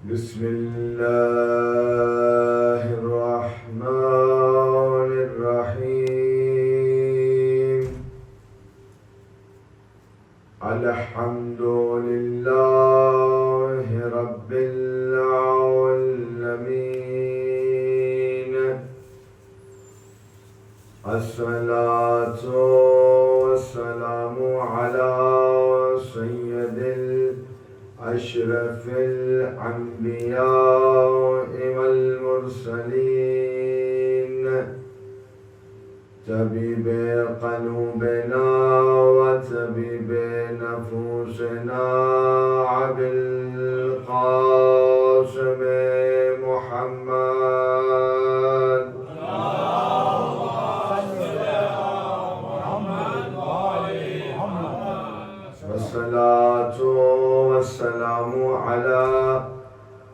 بسم الله الرحمن الرحيم الحمد لله رب العالمين الصلاة والسلام على سيد أشرف الأنبياء والمرسلين طبيب قلوبنا وطبيب نفوسنا أبي القاسم محمد والصلاة والسلام على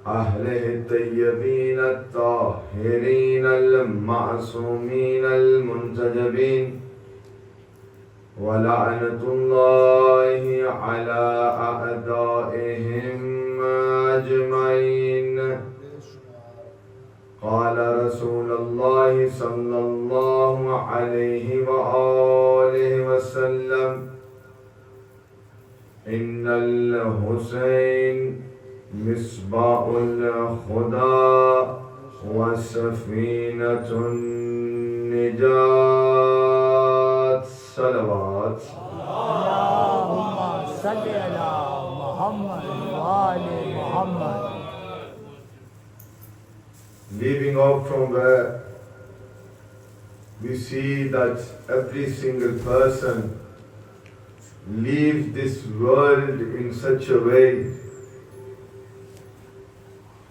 أهله الطيبين الطاهرين المعصومين المنتجبين ولعنة الله على أعدائهم أجمعين. قال رسول الله صلى الله عليه وآله وسلم إن الحسين مصباح الهدى وسفينة النجاة. صلوات. اللهم صل على محمد وآل محمد. Leaving off from where we see that every single person leave this world in such a way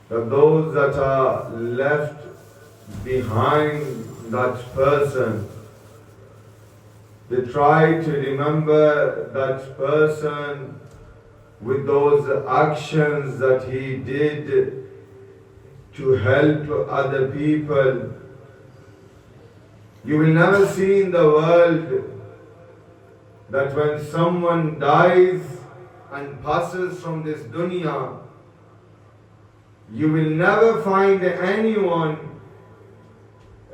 that those that are left behind that person, they try to remember that person with those actions that he did to help other people. You will never see in the world that when someone dies and passes from this dunya, you will never find anyone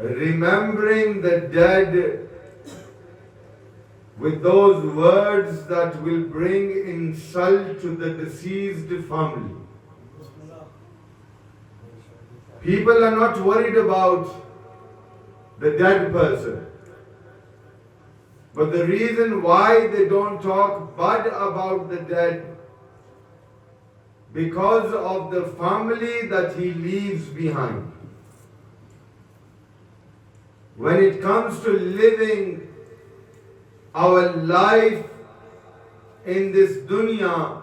remembering the dead with those words that will bring insult to the deceased family. People are not worried about the dead person. But the reason why they don't talk bad about the dead, because of the family that he leaves behind. When it comes to living our life in this dunya,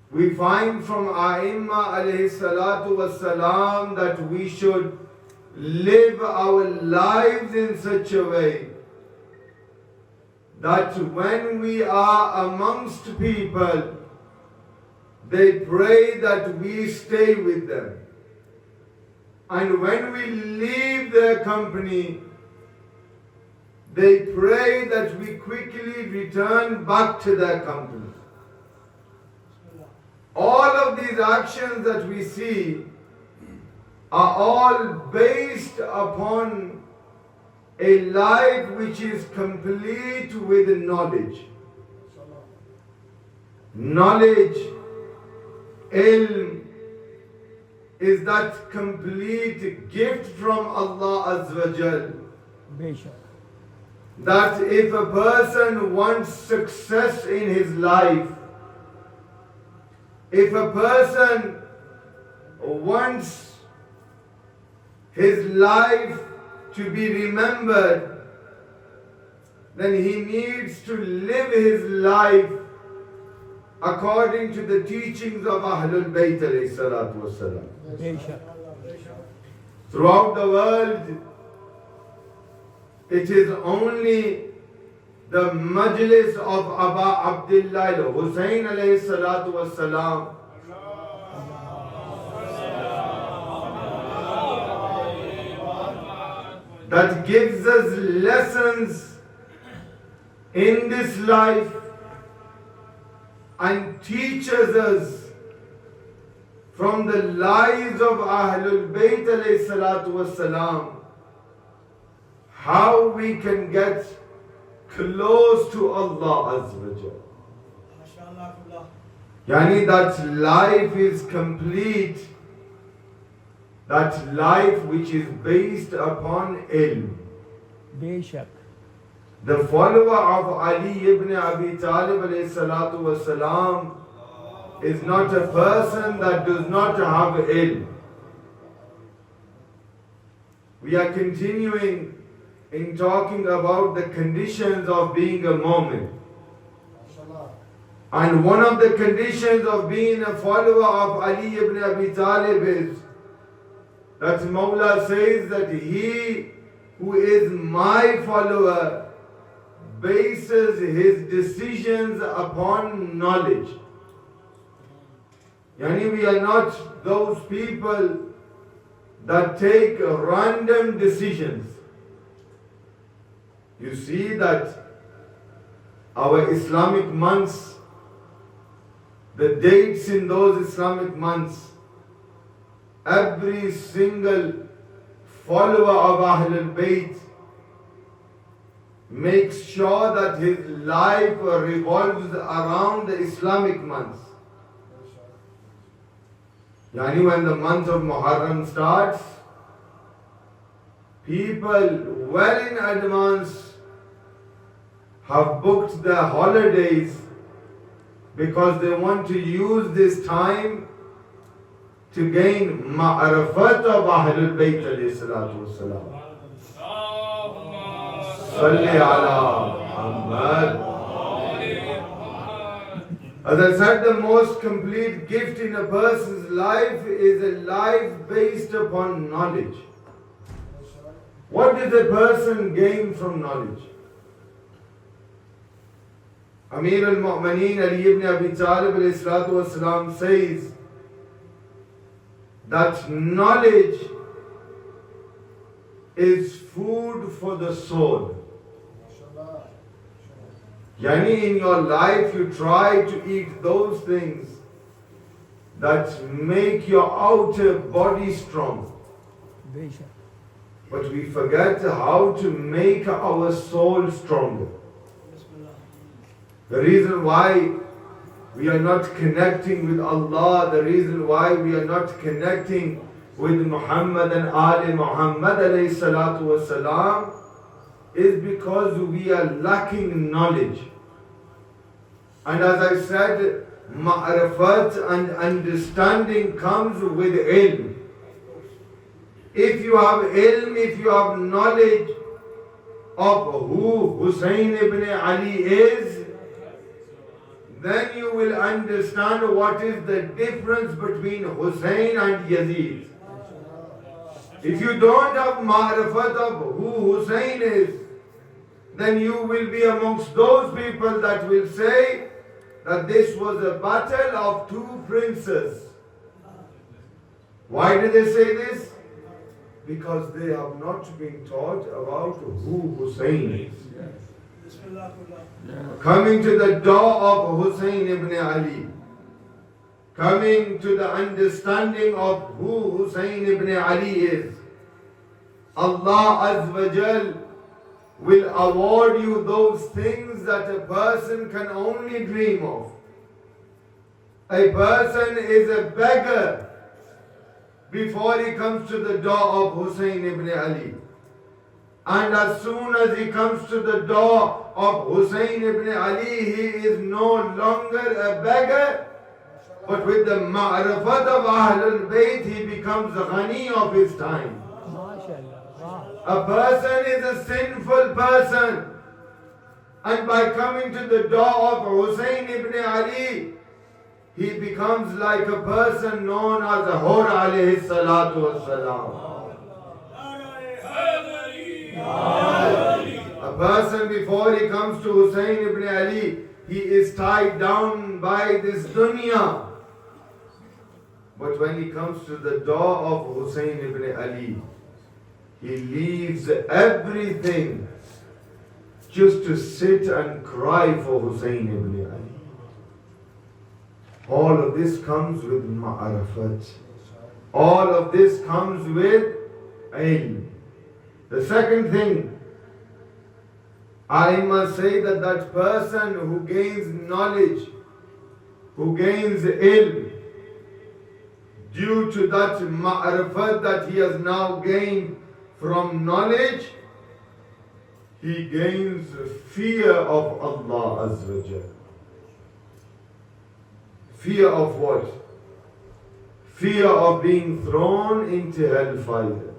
we find from A'imma alayhi salatu wassalam that we should live our lives in such a way that when we are amongst people, they pray that we stay with them. And when we leave their company, they pray that we quickly return back to their company. All of these actions that we see are all based upon a life which is complete with knowledge. Knowledge, ilm, is that complete gift from Allah Azza wa Jal. That if a person wants success in his life, if a person wants his life to be remembered, then he needs to live his life according to the teachings of Ahlul Bayt alayhi salatu wassalam. Throughout the world, it is only the majlis of Aba Abdullah Hussain alayhi salatu wassalam that gives us lessons in this life and teaches us from the lives of Ahlul Bayt alayhi salatu wassalam, how we can get close to Allah Azza wa Jal. Yani that life is complete, that life which is based upon ilm. बेशक The follower of Ali ibn Abi Talib alayhi salatu wasalam is not a person that does not have ilm. We are continuing in talking about the conditions of being a mu'min. And one of the conditions of being a follower of Ali ibn Abi Talib is that Mawla says that he who is my follower bases his decisions upon knowledge. Yani we are not those people that take random decisions. You see that our Islamic months, the dates in those Islamic months, every single follower of Ahlul Bayt makes sure that his life revolves around the Islamic months. Yani when the month of Muharram starts, people well in advance have booked their holidays because they want to use this time to gain ma'rifat of Ahlul Bayt alayhi salatu wassalam. Salli ala Muhammad. As I said, the most complete gift in a person's life is a life based upon knowledge. What does a person gain from knowledge? Amir al-Mu'mineen Ali ibn Abi Talib alayhi salatu wassalam says that knowledge is food for the soul. Yani in your life you try to eat those things that make your outer body strong. बेशक But we forget how to make our soul stronger. The reason why we are not connecting with Allah, the reason why we are not connecting with Muhammad and Ali Muhammad alayhi salatu wasalam is because we are lacking knowledge. And as I said, ma'rifat and understanding comes with ilm. If you have ilm, if you have knowledge of who Hussain ibn Ali is, then you will understand what is the difference between Hussain and Yazid. If you don't have ma'rifat of who Hussain is, then you will be amongst those people that will say that this was a battle of two princes. Why do they say this? Because they have not been taught about who Hussain is. Coming to the door of Hussain ibn Ali, coming to the understanding of who Hussain ibn Ali is, Allah Azza wa Jal will award you those things that a person can only dream of. A person is a beggar before he comes to the door of Hussain ibn Ali. And as soon as he comes to the door of Hussain ibn Ali, he is no longer a beggar, but with the ma'rifat of Ahlul Bayt, he becomes ghani of his time. A person is a sinful person, and by coming to the door of Hussain ibn Ali, he becomes like a person known as Hur alayhi salatu wassalam. A person before he comes to Hussain ibn Ali, he is tied down by this dunya. But when he comes to the door of Hussain ibn Ali, he leaves everything just to sit and cry for Hussain ibn Ali. All of this comes with ma'arafat. All of this comes with ilm. The second thing, I must say that that person who gains knowledge, who gains ilm, due to that ma'arafat that he has now gained from knowledge, he gains fear of Allah Azza wa Jal. Fear of what? Fear of being thrown into hellfire.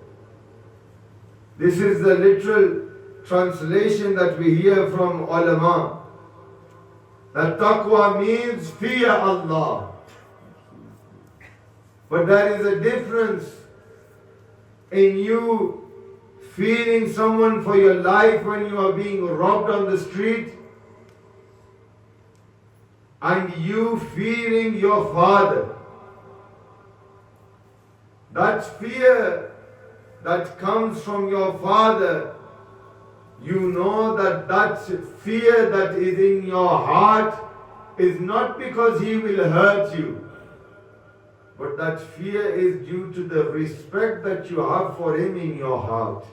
This is the literal translation that we hear from ulama. That taqwa means fear Allah. But there is a difference in you fearing someone for your life when you are being robbed on the street, and you fearing your father. That fear that comes from your father, you know that that fear that is in your heart is not because he will hurt you, but that fear is due to the respect that you have for him in your heart.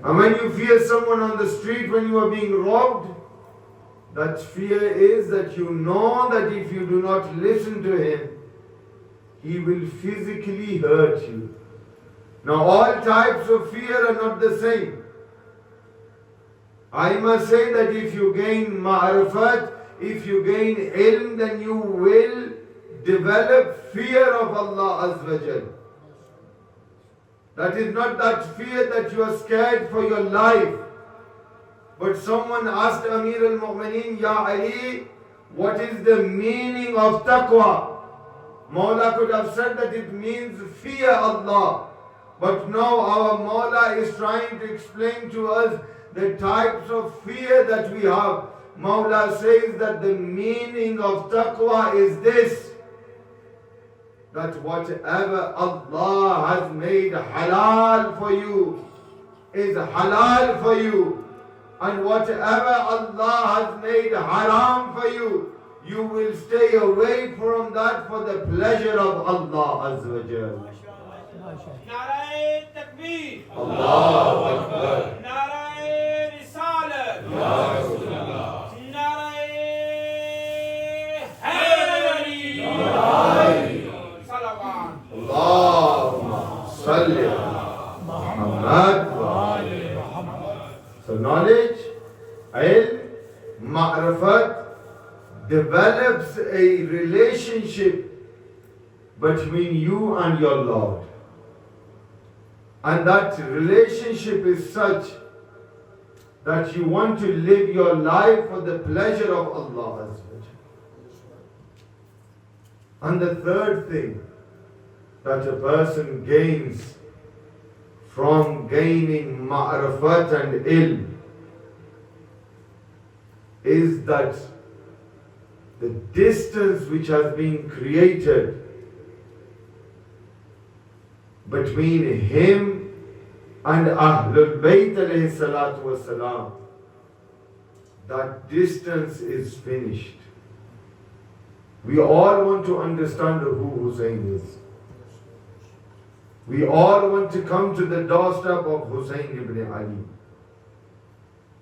And when you fear someone on the street when you are being robbed, that fear is that you know that if you do not listen to him, he will physically hurt you. Now all types of fear are not the same. I must say that if you gain ma'arifat, if you gain ilm, then you will develop fear of Allah Azza wa Jal. That is not that fear that you are scared for your life. But someone asked Amir al-Mu'mineen, Ya Ali, what is the meaning of taqwa? Mawla could have said that it means fear Allah. But now our Mawla is trying to explain to us the types of fear that we have. Mawla says that the meaning of taqwa is this, that whatever Allah has made halal for you is halal for you. And whatever Allah has made haram for you, you will stay away from that for the pleasure of Allah Azza wa Jal. Narae Takbir. Allahu Akbar. Narae Risalat. Ya Rasulullah. Narae Haydari. Salawat. Allahumma salli ala Muhammad wa ali Muhammad. So knowledge, ilm, ma'rifat develops a relationship between you and your Lord. And that relationship is such that you want to live your life for the pleasure of Allah. And the third thing that a person gains from gaining ma'rifat and ilm is that the distance which has been created between him and Ahlul Bayt alayhi salatu wasalam, that distance is finished. We all want to understand who Hussain is. We all want to come to the doorstep of Hussain ibn Ali.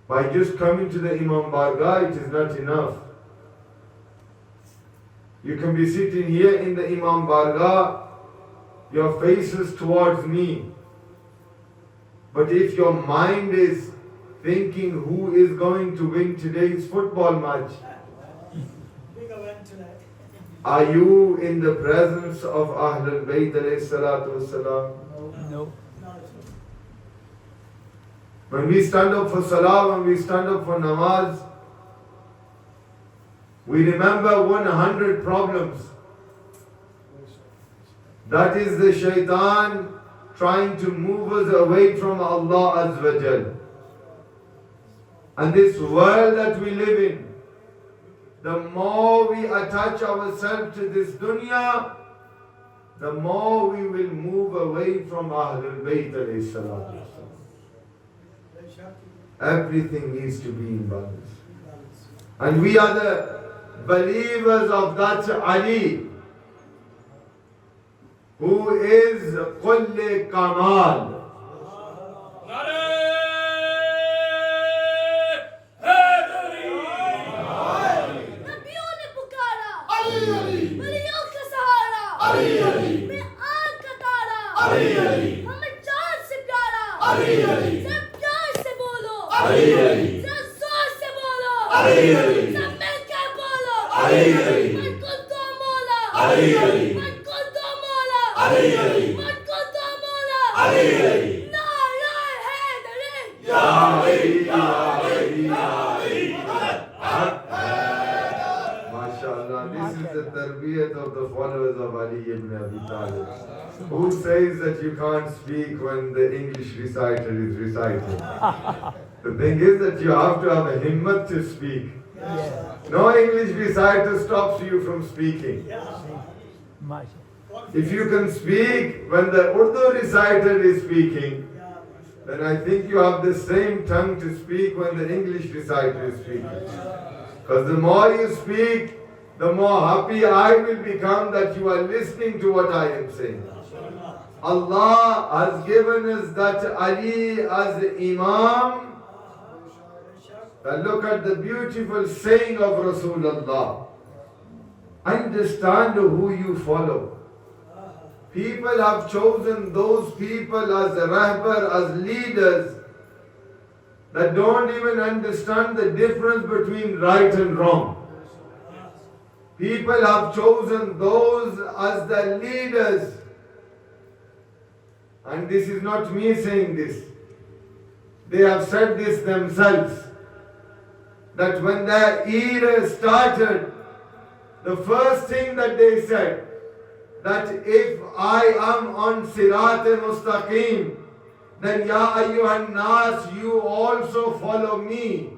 By just coming to the Imam Bargah, it is not enough. You can be sitting here in the Imam Bargah, your face is towards me. But if your mind is thinking who is going to win today's football match, are you in the presence of Ahlul Bayt alayhi salatu wasalam? No. When we stand up for salah, when we stand up for namaz, we remember 100 problems. That is the shaitan trying to move us away from Allah Azza wa Jal. And this world that we live in, the more we attach ourselves to this dunya, the more we will move away from Ahlul Bayt alayhi salatu wasalam. Everything needs to be in balance. And we are believers of that Ali, who is Kulli Kamal. MashaAllah, this is the tarbiyat of the followers of Ali ibn Abi Talib. Who says that you can't speak when the English reciter is reciting? The thing is that you have to have a himmat to speak. No English reciter stops you from speaking. If you can speak when the Urdu reciter is speaking, then I think you have the same tongue to speak when the English reciter is speaking. Because the more you speak, the more happy I will become that you are listening to what I am saying. Allah has given us that Ali as Imam. And look at the beautiful saying of Rasulullah. Understand who you follow. People have chosen those people as rahbar, as leaders, that don't even understand the difference between right and wrong. People have chosen those as the leaders. And this is not me saying this. They have said this themselves. That when their era started, the first thing that they said, that if I am on Sirat Mustaqim, then Ya Ayyuhan Nas, you also follow me.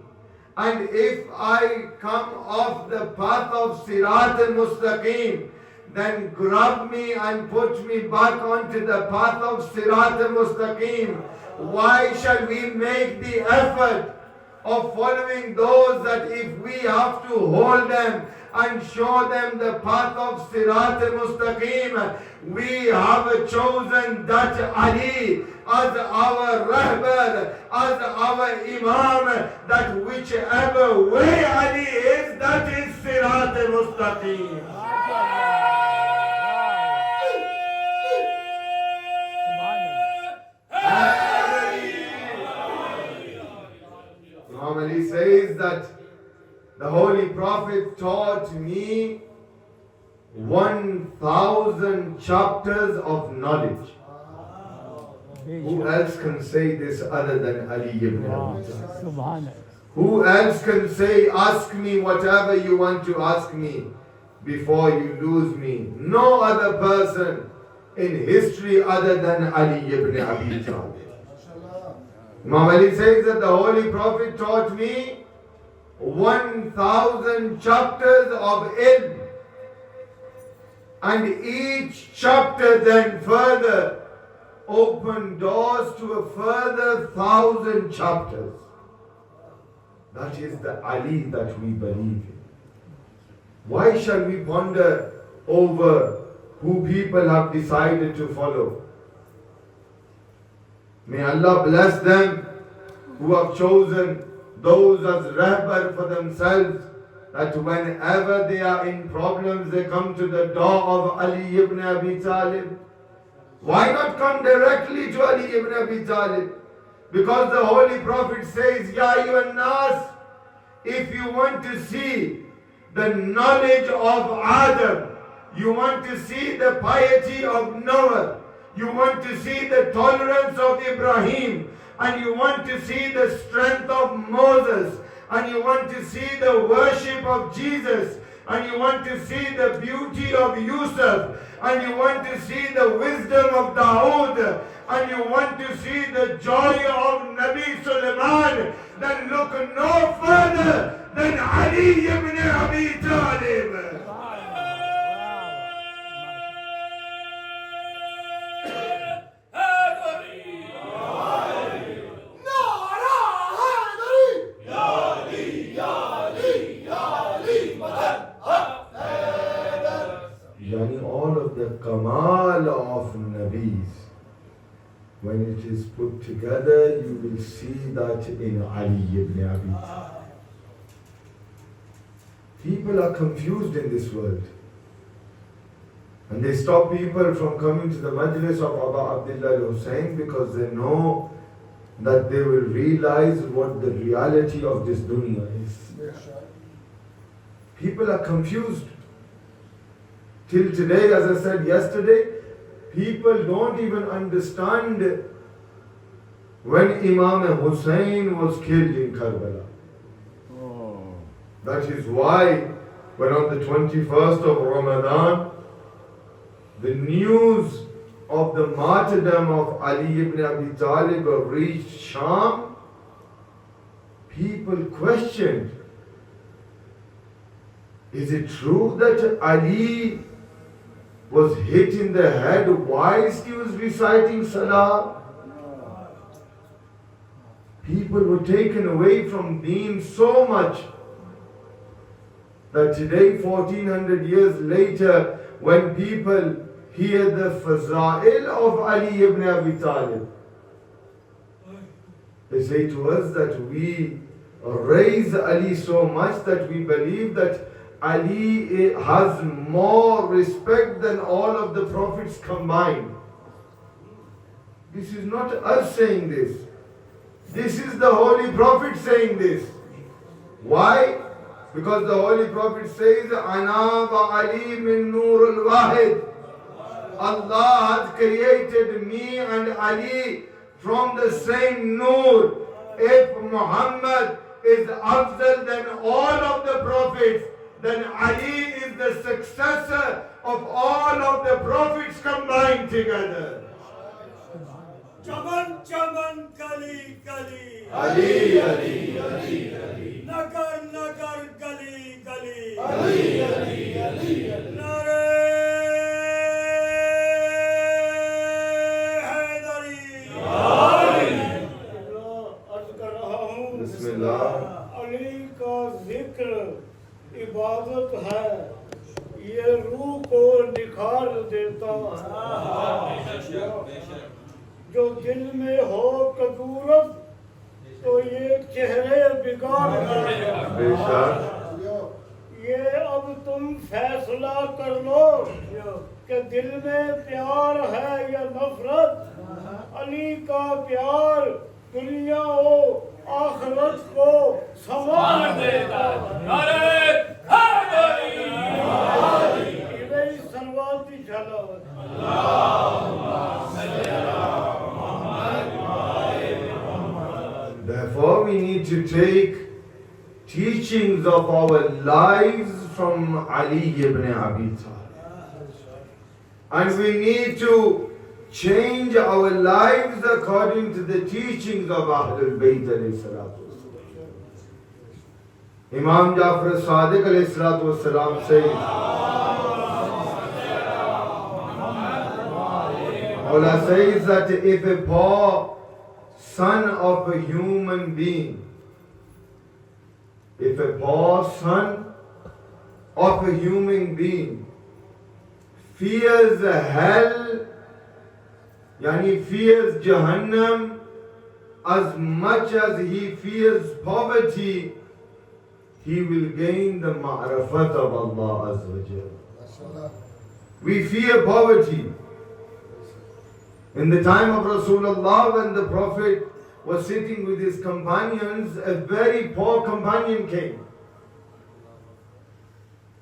And if I come off the path of Sirat Mustaqim, then grab me and put me back onto the path of Sirat Mustaqim. Why shall we make the effort of following those that if we have to hold them and show them the path of Sirat Mustaqim, we have chosen that Ali as our Rahbar, as our Imam, that whichever way Ali is, that is Sirat Mustaqim. Imam Ali says that the Holy Prophet taught me 1,000 chapters of knowledge. Who else can say this other than Ali ibn Abi Talib? Who else can say, ask me whatever you want to ask me before you lose me? No other person in history other than Ali ibn Abi Talib. Imam Ali says that the Holy Prophet taught me 1,000 chapters of ilm, and each chapter then further opened doors to a further 1,000 chapters. That is the Ali that we believe in. Why shall we ponder over who people have decided to follow? May Allah bless them who have chosen those as rahbar for themselves, that whenever they are in problems, they come to the door of Ali ibn Abi Talib. Why not come directly to Ali ibn Abi Talib? Because the Holy Prophet says, Ya ayyuhan nas, if you want to see the knowledge of Adam, you want to see the piety of Noah, you want to see the tolerance of Ibrahim, and you want to see the strength of Moses, and you want to see the worship of Jesus, and you want to see the beauty of Yusuf, and you want to see the wisdom of Dawood, and you want to see the joy of Nabi Sulaiman, then look no further than Ali ibn Abi Talib. kamal of Nabis, when it is put together, you will see that in Ali ibn Abi Talib. People are confused in this world. And they stop people from coming to the majlis of Abu Abdullah al-Hussain because they know that they will realize what the reality of this dunya is. People are confused. Till today, as I said yesterday, people don't even understand when Imam Hussain was killed in Karbala. That is why when on the 21st of Ramadan, the news of the martyrdom of Ali ibn Abi Talib reached Sham, people questioned, is it true that Ali was hit in the head whilst he was reciting Salah? People were taken away from Deen so much that today, 1400 years later, when people hear the Faza'il of Ali ibn Abi Talib, they say to us that we raise Ali so much that we believe that Ali has more respect than all of the prophets combined. This is not us saying this. This is the Holy Prophet saying this. Why? Because the Holy Prophet says, Ana wa Ali min nur al-wahid. Allah has created me and Ali from the same nur. If Muhammad is afdal than all of the prophets, then Ali is the successor of all of the prophets combined together. Chaman, chaman, kali, kali. Ali, Ali, Ali, Ali. Nagar, nagar, kali, kali. Ali, Ali, Ali, Ali. Nare Haidari. अर्ज कर रहा हूँ Bismillah. Ali का जिक्र इबादत है, ये रूह को निखार देता है। जो दिल में हो कदूरत तो ये चेहरे बिगाड़ देगा। ये अब तुम फैसला कर लो कि दिल में प्यार है या नफरत। अली का प्यार दुनिया हो आखिरत को संवार देता है। इवई सनवाती झलक। Therefore, we need to take teachings of our lives from Ali ibn Abi Talib. And we need to change our lives according to the teachings of Ahlul Bayt alayhi salatu wasalam. Imam Jafar Sadiq alayhi salatu wasalam says, Allah says that if a poor son of a human being, if a poor son of a human being fears hell, yani fears Jahannam as much as he fears poverty, he will gain the ma'rafat of Allah Azza wa Jalla. We fear poverty. In the time of Rasulullah, when the Prophet was sitting with his companions, a very poor companion came.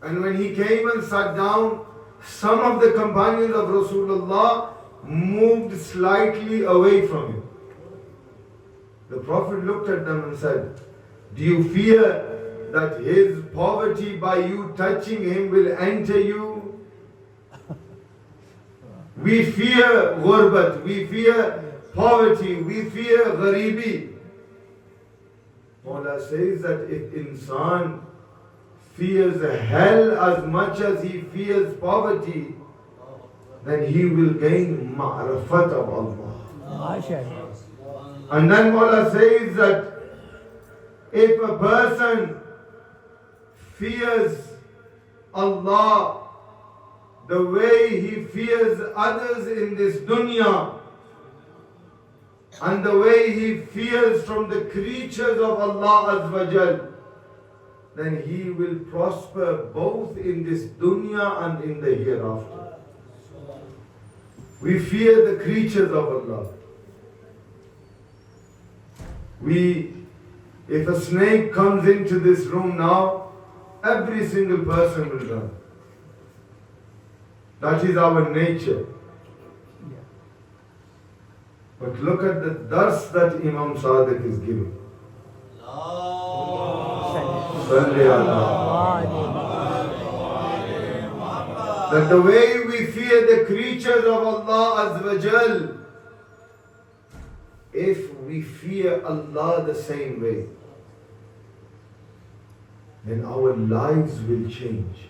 And when he came and sat down, some of the companions of Rasulullah moved slightly away from him. The Prophet looked at them and said, do you fear that his poverty by you touching him will enter you? We fear ghurbat, we fear poverty, we fear gharibi. Mola says that if insan fears hell as much as he fears poverty, then he will gain ma'rafat of Allah. And then Mola says that if a person fears Allah the way he fears others in this dunya, and the way he fears from the creatures of Allah Azza wa Jal, then he will prosper both in this dunya and in the hereafter. We fear the creatures of Allah. If a snake comes into this room now, every single person will run. That is our nature. But look at the dars that Imam Sadiq is giving. That the way we fear the creatures of Allah Azza wa Jal, if we fear Allah the same way, then our lives will change.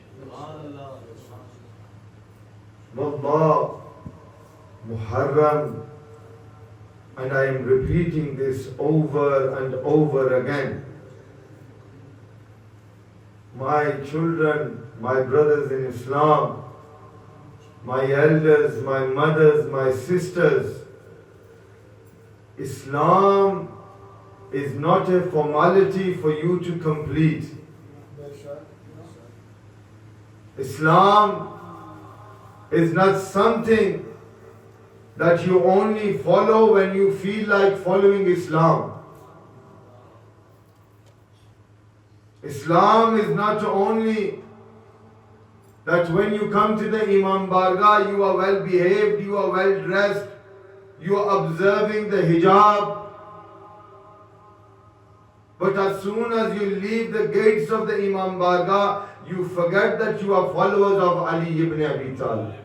Wallah, Muharram, and I am repeating this over and over again. My children, my brothers in Islam, my elders, my mothers, my sisters, Islam is not a formality for you to complete. Islam is not something that you only follow when you feel like following Islam. Islam is not only that when you come to the Imam Bargah, you are well behaved, you are well dressed, you are observing the hijab. But as soon as you leave the gates of the Imam Bargah, you forget that you are followers of Ali ibn Abi Talib.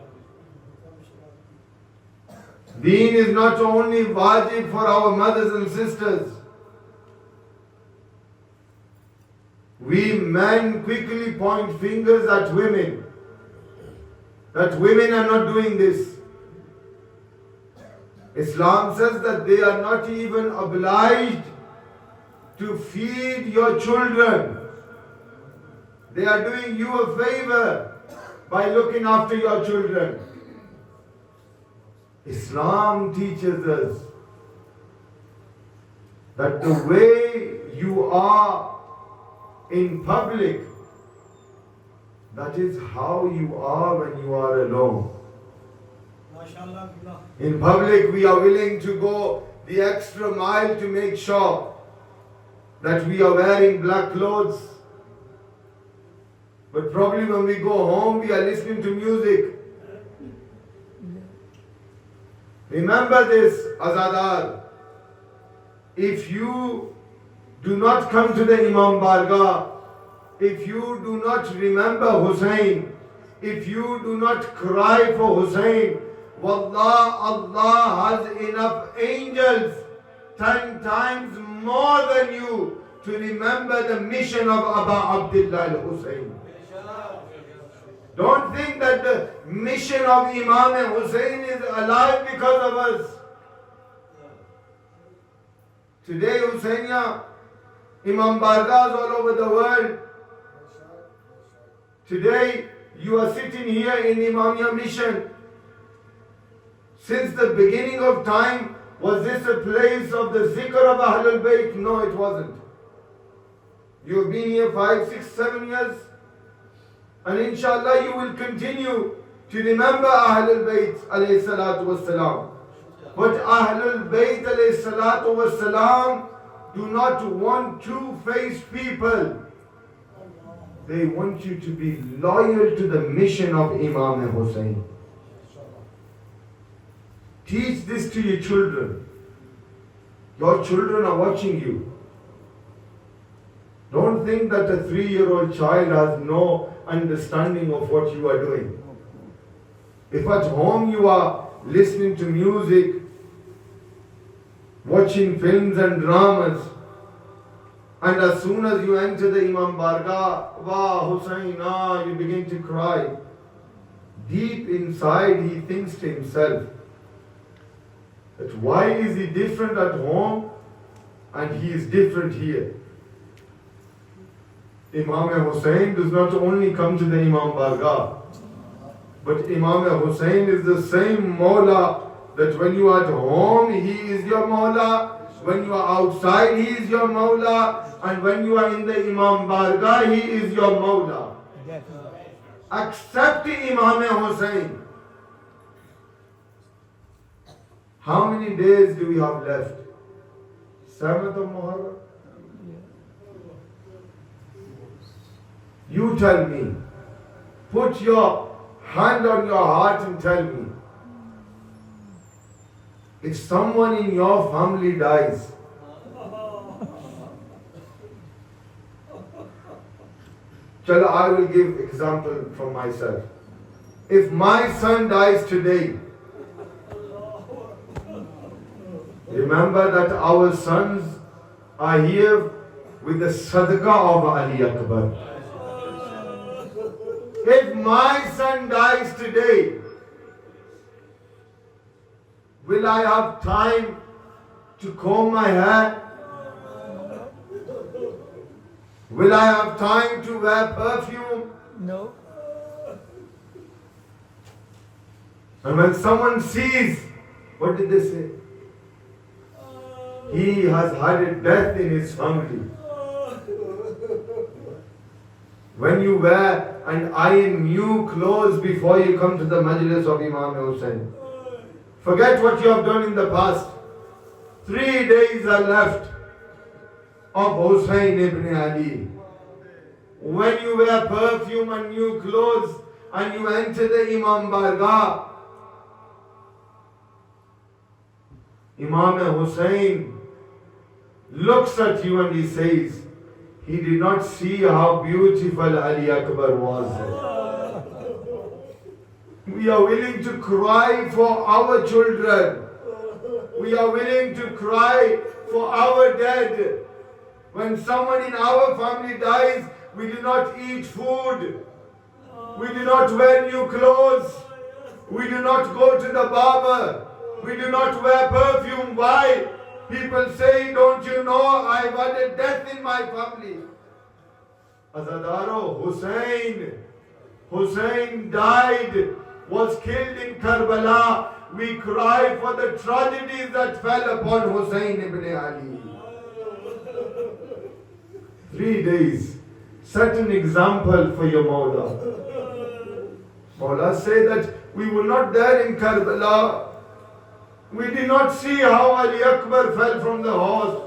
Deen is not only wajib for our mothers and sisters. We men quickly point fingers at women, that women are not doing this. Islam says that they are not even obliged to feed your children. They are doing you a favor by looking after your children. Islam teaches us that the way you are in public, that is how you are when you are alone. In public, we are willing to go the extra mile to make sure that we are wearing black clothes. But probably when we go home, we are listening to music. Remember this, Azadar. If you do not come to the Imam Bargah, if you do not remember Hussain, if you do not cry for Hussain, Wallah, Allah has enough angels 10 times more than you to remember the mission of Aba Abdullah al-Hussain. Don't think that the mission of Imam Hussain is alive because of us. Today, Hussainia, Imam Bargahs all over the world. Today, you are sitting here in Imamia mission. Since the beginning of time, was this a place of the zikr of Ahlul Bayt? No, it wasn't. You have been here 5, 6, 7 years. And inshallah you will continue to remember Ahlul Bayt alayhi salatu wassalam. But Ahlul Bayt alayhi salatu wassalam do not want two-faced people. They want you to be loyal to the mission of Imam Hussain. Teach this to your children. Your children are watching you. Don't think that a 3-year-old child has no understanding of what you are doing. If at home you are listening to music, watching films and dramas, and as soon as you enter the Imam Bargah, Wah Hussain, you begin to cry. Deep inside he thinks to himself that why is he different at home and he is different here. Imam Hussain does not only come to the Imam Bargah, But Imam Hussain is the same Mawla that when you are at home, he is your Mawla. When you are outside, he is your Mawla. And when you are in the Imam Bargah, he is your Mawla. Definitely. Accept Imam Hussain. How many days do we have left? 7th of Muharram? You tell me. Put your hand on your heart and tell me. If someone in your family dies, Chala, I will give example from myself. If my son dies today, remember that our sons are here with the sadaqah of Ali Akbar. If my son dies today, will I have time to comb my hair? Will I have time to wear perfume? No. And when someone sees, what did they say? He has had a death in his family. When you wear and iron new clothes before you come to the majlis of Imam Hussain, forget what you have done in the past. 3 days are left of Hussain ibn Ali. When you wear perfume and new clothes and you enter the Imam Bargah, Imam Hussain looks at you and he says, he did not see how beautiful Ali Akbar was. We are willing to cry for our children. We are willing to cry for our dead. When someone in our family dies, we do not eat food. We do not wear new clothes. We do not go to the barber. We do not wear perfume. Why? People say, don't you know, I've had a death in my family. Azadaro, Hussain died, was killed in Karbala. We cry for the tragedies that fell upon Hussain ibn Ali. 3 days. Set an example for your Mawla. Mawla say that we were not there in Karbala. We did not see how Ali Akbar fell from the horse.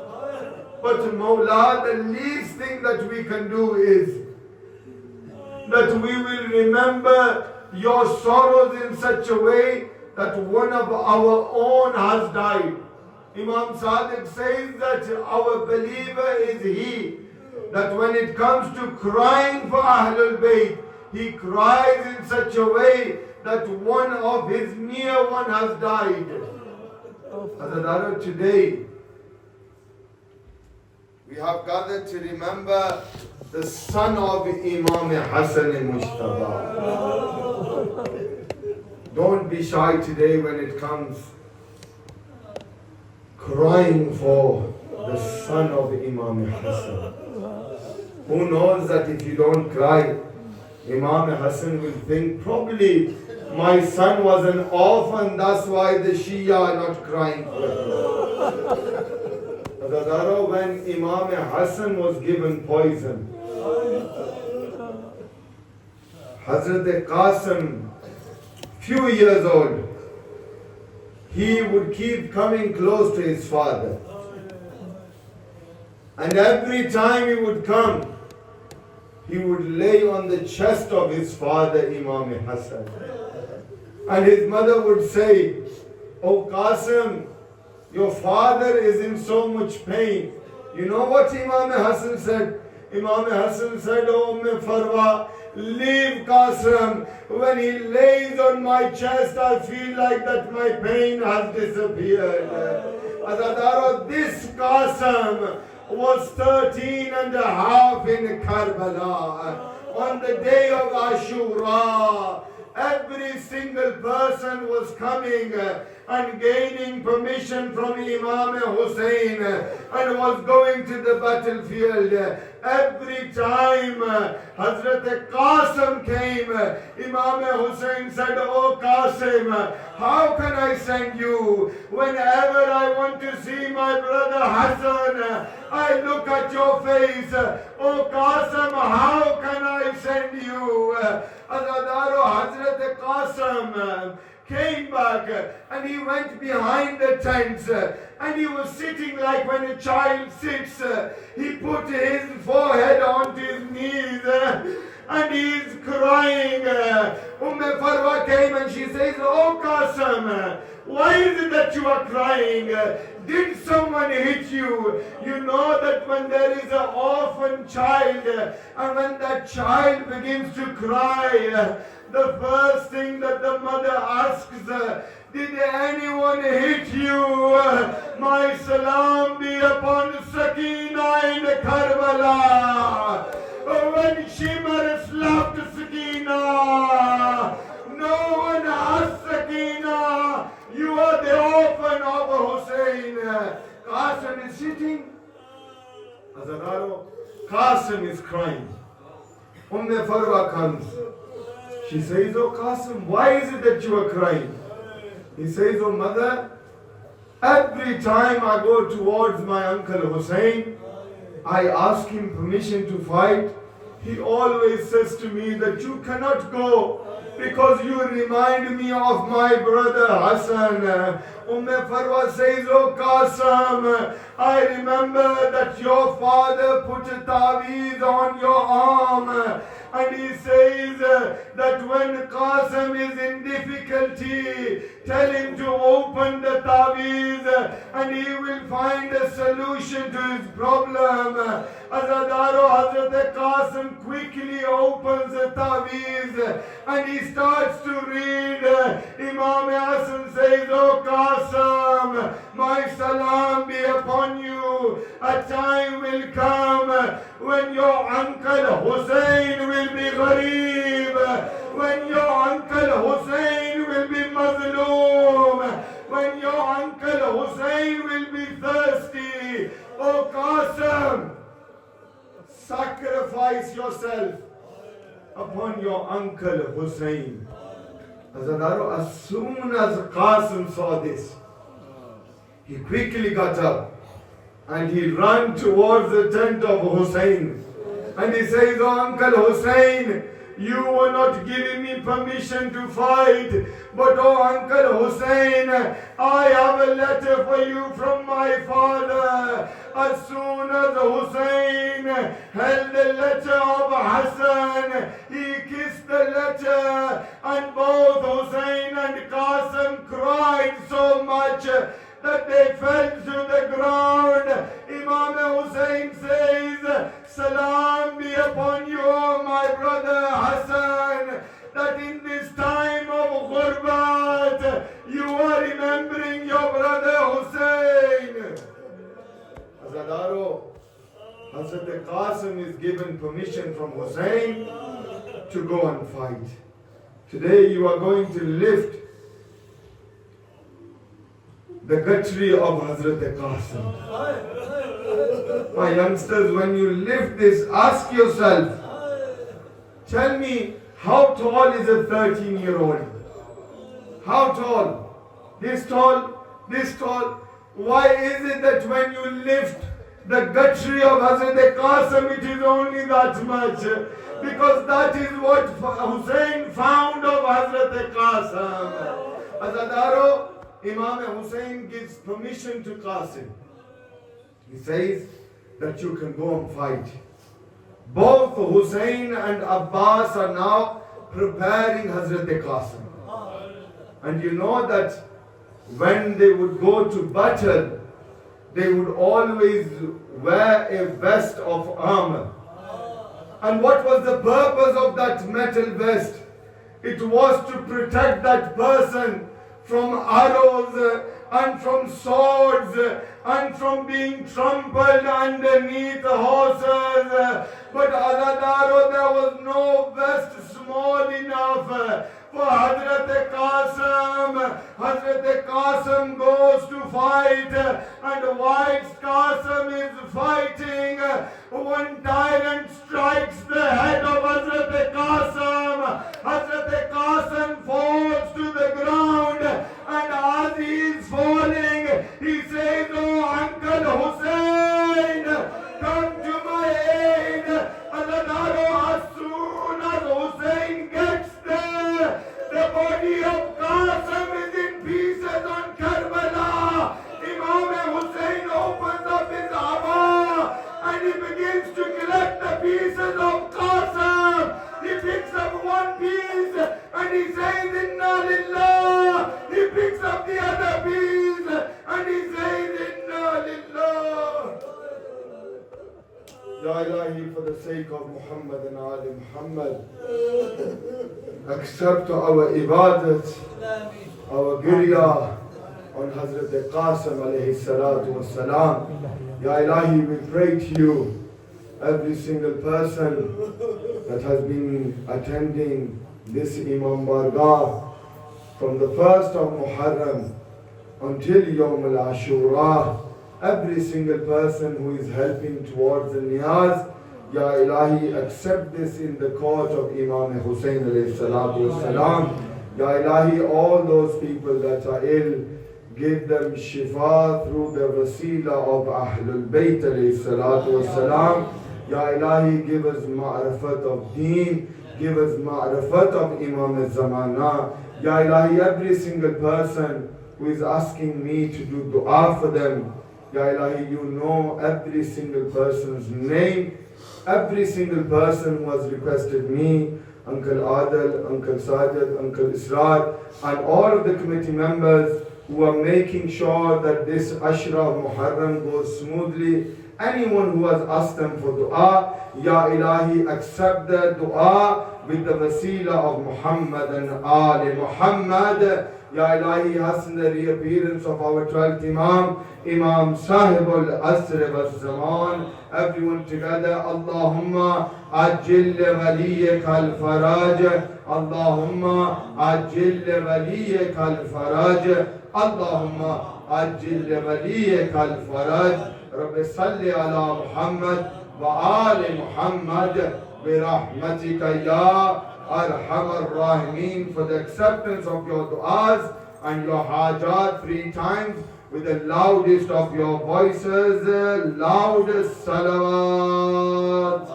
But Mawla, the least thing that we can do is that we will remember your sorrows in such a way that one of our own has died. Imam Sadiq says that our believer is he, that when it comes to crying for Ahlul Bayt, he cries in such a way that one of his near one has died. Hazrat, today we have gathered to remember the son of Imam Hassan al-Mujtaba. Don't be shy today when it comes crying for the son of Imam Hassan. Who knows that if you don't cry, Imam Hassan will think probably my son was an orphan, that's why the Shia are not crying for him. When Imam Hassan was given poison, Hazrat Qasim, few years old, he would keep coming close to his father. And every time he would come, he would lay on the chest of his father, Imam Hassan. And his mother would say, "Oh Qasim, your father is in so much pain." You know what Imam Hassan said? Imam Hassan said, "Oh Umm Farwa, leave Qasim. When he lays on my chest, I feel like that my pain has disappeared." Azadaro, this Qasim was 13 and a half in Karbala. On the day of Ashura, every single person was coming and gaining permission from Imam Hussain and was going to the battlefield. Every time Hazrat Qasim came, Imam Hussain said, "Oh Qasim, how can I send you? Whenever I want to see my brother Hassan, I look at your face. Oh Qasim, how can I send you?" Azadaro Hazrat Qasim came back and he went behind the tents and he was sitting like when a child sits. He put his forehead onto his knees and he is crying. Farwa came and she says, "Oh Qasim, why is it that you are crying? Did someone hit you? You know that when there is an orphan child and when that child begins to cry, the first thing that the mother asks, did anyone hit you? My salam be upon Sakina in Karbala." When Shimar slapped Sakina, no one asked Sakina, "You are the orphan of Hussain." Qasim is sitting. Azadaro, Qasim is crying. Farwa comes. She says, "Oh Qasim, why is it that you are crying?" He says, "Oh mother, every time I go towards my uncle Hussain, I ask him permission to fight. He always says to me that you cannot go because you remind me of my brother Hassan." Farwa says, "Oh Qasim, I remember that your father put a taweez on your arm." And he says that when Qasim is in difficulty, tell him to open the taweez and he will find a solution to his problem. Azadaro Hazrat Qasim quickly opens the taweez and he starts to read. Imam Hassan says, "Oh Qasim, my salam be upon you. A time will come when your uncle Hussain will be ghareeb, when your uncle Hussain will be mazloom, when your uncle Hussain will be thirsty. Oh Qasim, sacrifice yourself upon your uncle Hussain." Azadaro, as soon as Qasim saw this, he quickly got up and he ran towards the tent of Hussain. And he says, "Oh Uncle Hussain, you were not giving me permission to fight. But oh Uncle Hussain, I have a letter for you from my father." As soon as Hussain held the letter of Hassan, he kissed the letter and both Hussain and Qasim cried so much that they fell to the ground. Imam Hussain says, "Salam be upon you, O my brother Hassan, that in this time of ghurbat, you are remembering your brother Hussain." Azadaro, Hazrat Qasim is given permission from Hussain to go and fight. Today you are going to lift the guttery of Hazrat Qasim. My youngsters, when you lift this, ask yourself, tell me, how tall is a 13-year-old? How tall? This tall? This tall? Why is it that when you lift the guttery of Hazrat Qasim, it is only that much? Because that is what Hussain found of Hazrat Qasim. Azadaro, Imam Hussain gives permission to Qasim. He says that you can go and fight. Both Hussain and Abbas are now preparing Hazrat Qasim. And you know that when they would go to battle, they would always wear a vest of armor. And what was the purpose of that metal vest? It was to protect that person from arrows and from swords and from being trampled underneath horses. But Azadaro, there was no vest small enough for Hazrat Qasim. Hazrat Qasim sake of Muhammad and Ali Muhammad, accept our ibadat, our girya on Hazrat Qasim alayhi salatu was salam. Ya Ilahi, we pray to you, every single person that has been attending this Imam Bargah from the 1st of Muharram until Yawm al-Ashura, every single person who is helping towards the niyaz, Ya Ilahi, accept this in the court of Imam Hussain alayhi salatu was salam. Ya Ilahi, all those people that are ill, give them shifa through the wasila of Ahlul Bayt alayhi salatu was salam. Ya Ilahi, give us ma'rifat of deen, give us ma'rifat of Imam al-Zamana. Ya Ilahi, every single person who is asking me to do dua for them, Ya Ilahi, you know every single person's name, every single person who has requested me, Uncle Adil, Uncle Sajid, Uncle Israr, and all of the committee members who are making sure that this Ashra of Muharram goes smoothly. Anyone who has asked them for dua, Ya Ilahi, accept their dua with the wasila of Muhammad and Ali Muhammad. Ya Ilahi, hasten the reappearance of our 12th Imam, Imam Sahibul Asr wa Zaman. Everyone together, Allahumma ajil waliyyak al-faraj, Allahumma ajil waliyyak al-faraj, Allahumma ajil waliyyak al-faraj. Rabbi salli ala Muhammad wa ali Muhammad bi rahmatika ya Arhamar Rahimin, for the acceptance of your du'as and your hajat 3 times with the loudest of your voices, loudest salawat.